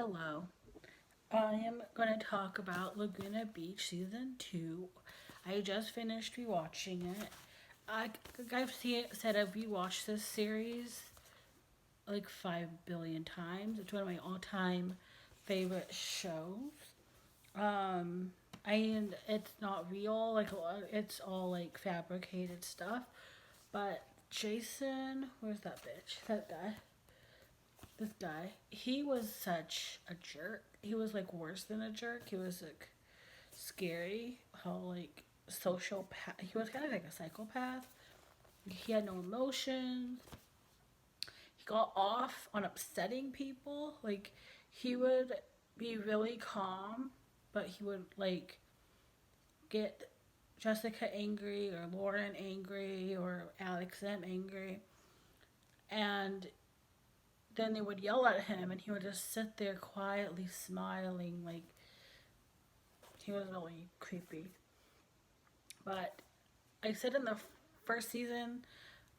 Hello. I am going to talk about Laguna Beach Season 2. I just finished rewatching it. Said I've rewatched this series like 5 billion times. It's one of my all time favorite shows. Um, and it's not real, it's all like fabricated stuff. But Jason, where's that bitch? That guy. This guy, he was such a jerk. He was like worse than a jerk. He was like scary. How like sociopath. He was kind of like a psychopath. He had no emotions. He got off on upsetting people. Like he would be really calm, but he would like get Jessica angry or Lauren angry or Alex M angry, and then they would yell at him and he would just sit there quietly smiling like he was really creepy. But I said in the first season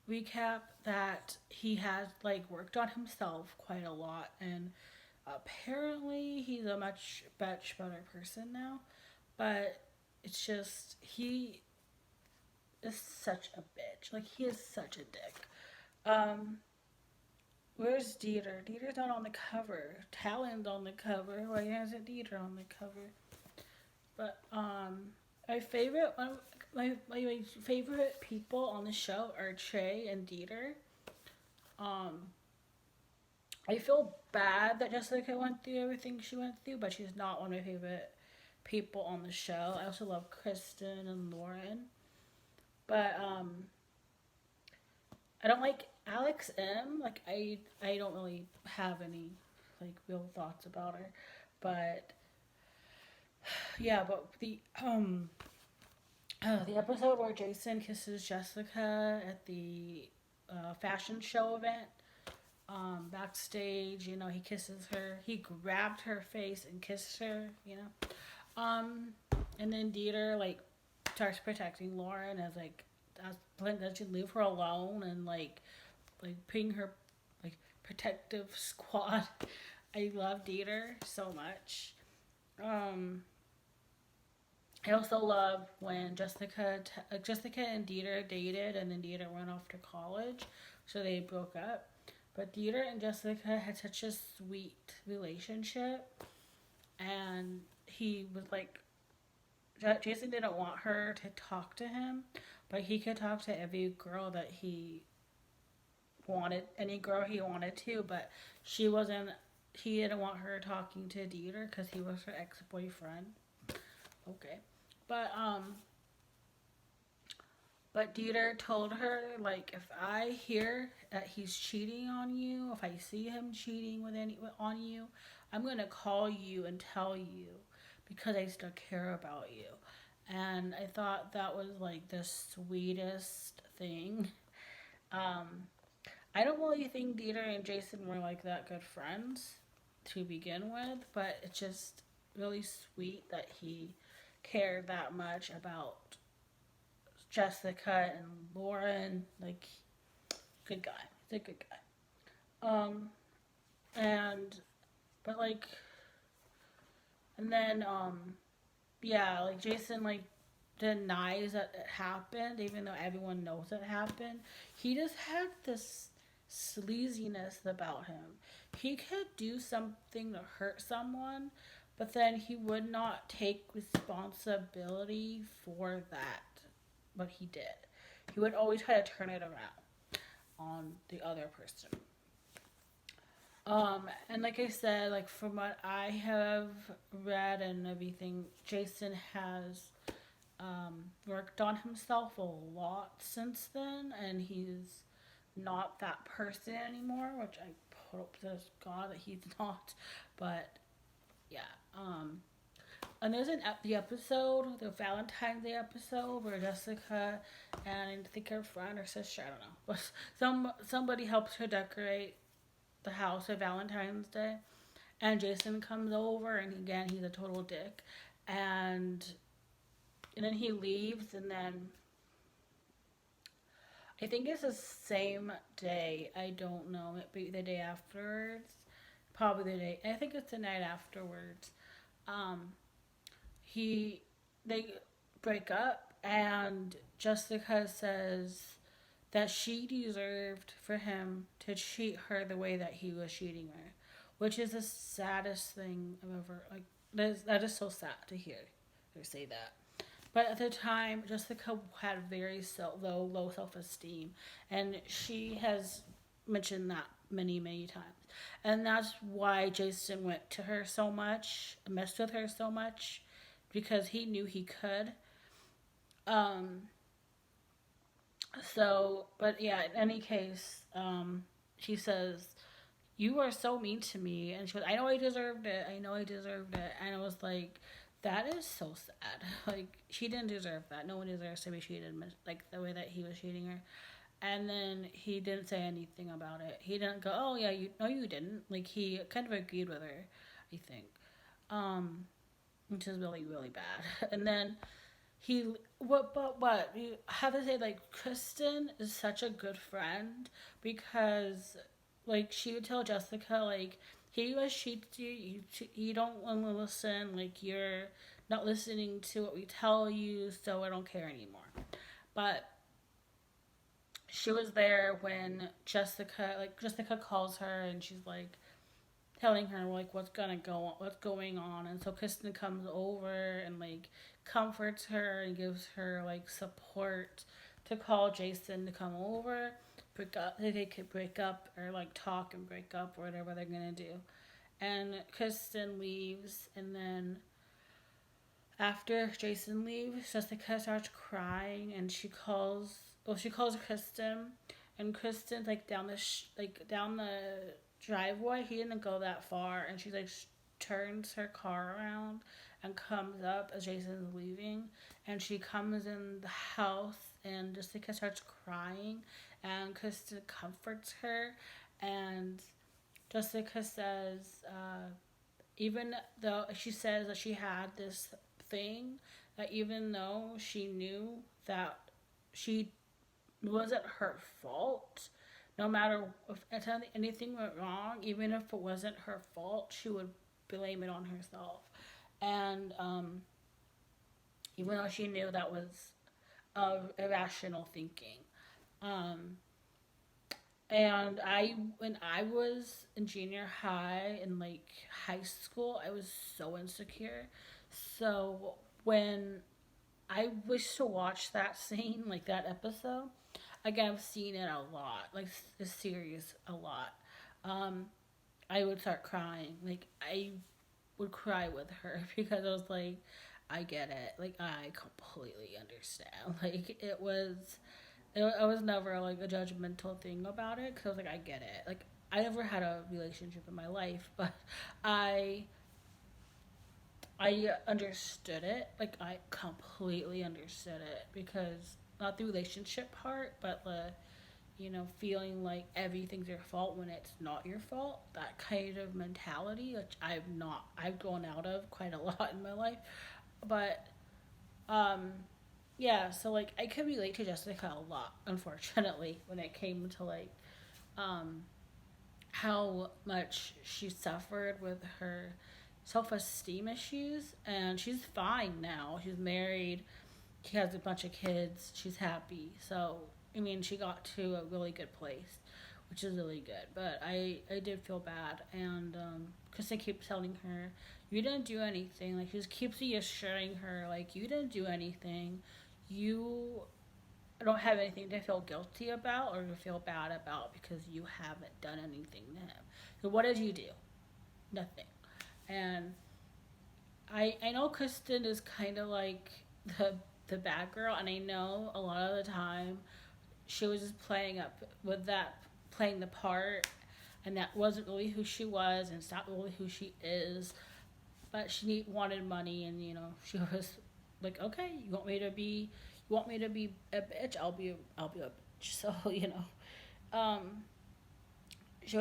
recap that he has like worked on himself quite a lot, and apparently he's a much better person now. But it's just he is such a bitch. Like he is such a dick. Um, Where's Dieter? Dieter's not on the cover. Talon's on the cover. Why isn't Dieter on the cover? But my favorite one, my favorite people on the show are Trey and Dieter. Um, I feel bad that Jessica went through everything she went through, but she's not one of my favorite people on the show. I also love Kristen and Lauren, but I don't like Alex M. Like I don't really have any like real thoughts about her, but yeah. But the episode where Jason kisses Jessica at the fashion show event, backstage, he kisses her. He grabbed her face and kissed her, and then Dieter like starts protecting Lauren as like that should leave her alone and like putting her like protective squad. I love Dieter so much. Um, I also love when Jessica and Dieter dated, and then Dieter went off to college, so they broke up. But Dieter and Jessica had such a sweet relationship, and he was like, Jason didn't want her to talk to him, but he could talk to every girl that he wanted, any girl he wanted to, but she wasn't. He didn't want her talking to Dieter because he was her ex boyfriend. Okay, but but Dieter told her, like, if I hear that he's cheating on you, if I see him cheating with any on you, I'm gonna call you and tell you because I still care about you. And I thought that was like the sweetest thing. Um, I don't really think Dieter and Jason were like that good friends to begin with, but it's just really sweet that he cared that much about Jessica and Lauren. Like, good guy. He's a good guy. And but like, and then yeah, like Jason like denies that it happened, even though everyone knows it happened. He just had this sleaziness about him. He could do something to hurt someone, but then he would not take responsibility for that, what he did. He would always try to turn it around on the other person. And like I said, like from what I have read and everything, Jason has worked on himself a lot since then, and he's not that person anymore, which I hope to God that he's not. But yeah, and there's the episode, the Valentine's Day episode, where Jessica and I think her friend or sister, I don't know, but somebody helps her decorate the house for Valentine's Day, and Jason comes over, and again he's a total dick, and then he leaves, and then I think it's the same day. I don't know. Maybe the day afterwards. probably the day. I think it's the night afterwards. Um, he they break up, and Jessica says that she deserved for him to treat her the way that he was treating her, which is the saddest thing I've ever like. That is so sad to hear her say that. But at the time, Jessica had very low self esteem, and she has mentioned that many times, and that's why Jason went to her so much, messed with her so much, because he knew he could. Um, but yeah, in any case, she says, "You are so mean to me," and she goes, "I know I deserved it. I know I deserved it." And I was like, "That is so sad. Like she didn't deserve that. No one deserves to be treated like the way that he was treating her." And then he didn't say anything about it. He didn't go, "Oh yeah, you no, you didn't." Like he kind of agreed with her, I think, um, which is really bad. And then he what you have to say, like Kristen is such a good friend because like she would tell Jessica like he was cheats you, you don't want to listen, like you're not listening to what we tell you, so I don't care anymore. But she was there when Jessica calls her and she's like telling her like what's going on, and so Kristen comes over and like comforts her and gives her like support to call Jason to come over, break up, they could break up or like talk and break up or whatever they're gonna do. And Kristen leaves, and then after Jason leaves, Jessica starts crying, and she calls Kristen, and Kristen's like down the driveway. He didn't go that far, and she like turns her car around and comes up as Jason's leaving, and she comes in the house, and Jessica starts crying, and Kristen comforts her, and Jessica says, even though she says that she had this thing, that even though she knew that she wasn't her fault, no matter if anything went wrong, even if it wasn't her fault, she would blame it on herself. And even though she knew that was irrational thinking. Um, and when I was in junior high and like high school, I was so insecure. So when I wish to watch that scene, like that episode, again, I've seen it a lot, like the series a lot. Um, I would start crying. Like I would cry with her because I was like, I get it. Like I completely understand. Like I was never like a judgmental thing about it because I was like, I get it. Like I never had a relationship in my life, but I I understood it. Like I completely understood it because not the relationship part, but the feeling like everything's your fault when it's not your fault. That kind of mentality, which I've gone out of quite a lot in my life. But um, yeah, so like I could relate to Jessica a lot, unfortunately, when it came to like um how much she suffered with her self-esteem issues, and she's fine now. She's married, she has a bunch of kids, she's happy. So I mean, she got to a really good place, which is really good. But I did feel bad, and because I keep telling her, you didn't do anything. Like she just keeps reassuring her, like you didn't do anything. You don't have anything to feel guilty about or to feel bad about because you haven't done anything to him. So what did you do? Nothing. And I know Kristen is kind of like the bad girl, and I know a lot of the time she was just playing the part, and that wasn't really who she was, and it's not really who she is. But she wanted money, and she was like, okay, you want me to be a bitch, I'll be a bitch. So um, she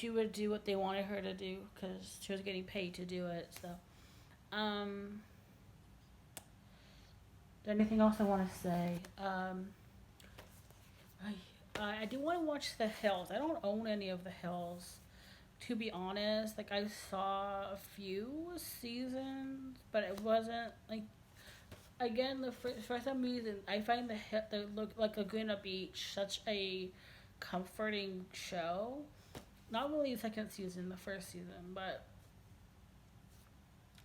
would do what they wanted her to do because she was getting paid to do it. So um, is there anything else I want to say? I do want to watch The Hills. I don't own any of The Hills. to be honest, like I saw a few seasons, but it wasn't like again the for some reason I find the look like Laguna Beach such a comforting show. Not really the second season, the first season, but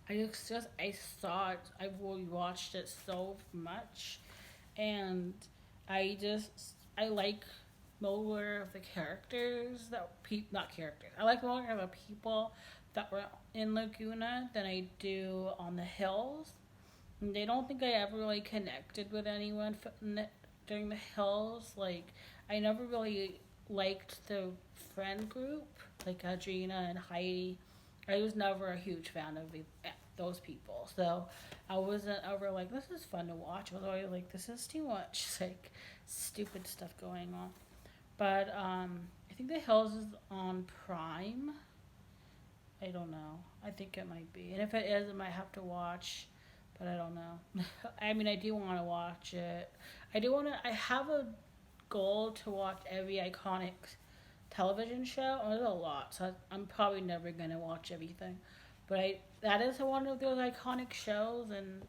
I saw it. I really watched it so much, and I like more of the characters not characters. I like more of the people that were in Laguna than I do on the hills. And I don't think I ever really connected with anyone during the hills. Like I never really liked the friend group, like Adrina and Heidi. I was never a huge fan of those people, so I wasn't ever like this is fun to watch. I was always like this is too much like stupid stuff going on. But I think The Hills is on Prime. I don't know. I think it might be, and if it is, I might have to watch. But I don't know. I mean, I do want to watch it. I do want to. I have a goal to watch every iconic television show. Oh, there's a lot, so I'm probably never gonna watch everything. But that is one of those iconic shows, and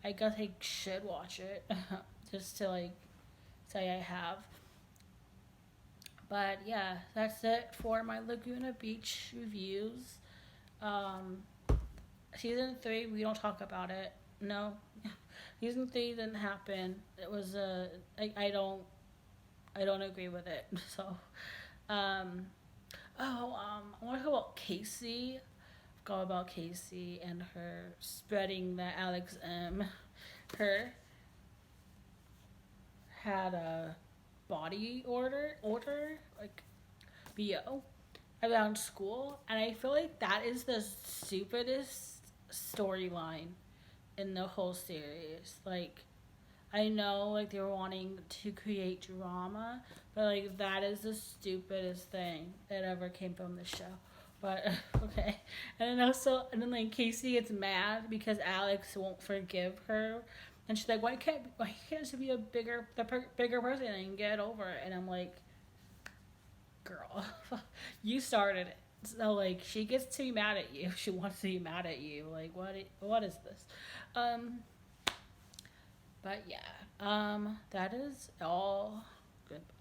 I guess I should watch it just to like say I have. But yeah, that's it for my Laguna Beach reviews. Um, season 3, we don't talk about it. No, season 3 didn't happen. It was I don't agree with it. So, um, I want to talk about Casey. Go about Casey and her spreading that Alex her had a body order like BO around school, and I feel like that is the stupidest storyline in the whole series. Like, I know like they were wanting to create drama, but like that is the stupidest thing that ever came from the show. But okay, and then like Casey gets mad because Alex won't forgive her, and she's like, why can't she be bigger person and get over it? And I'm like, girl, you started it. So like she gets to be mad at you. She wants to be mad at you. Like what is this? Um, but yeah, that is all. Goodbye.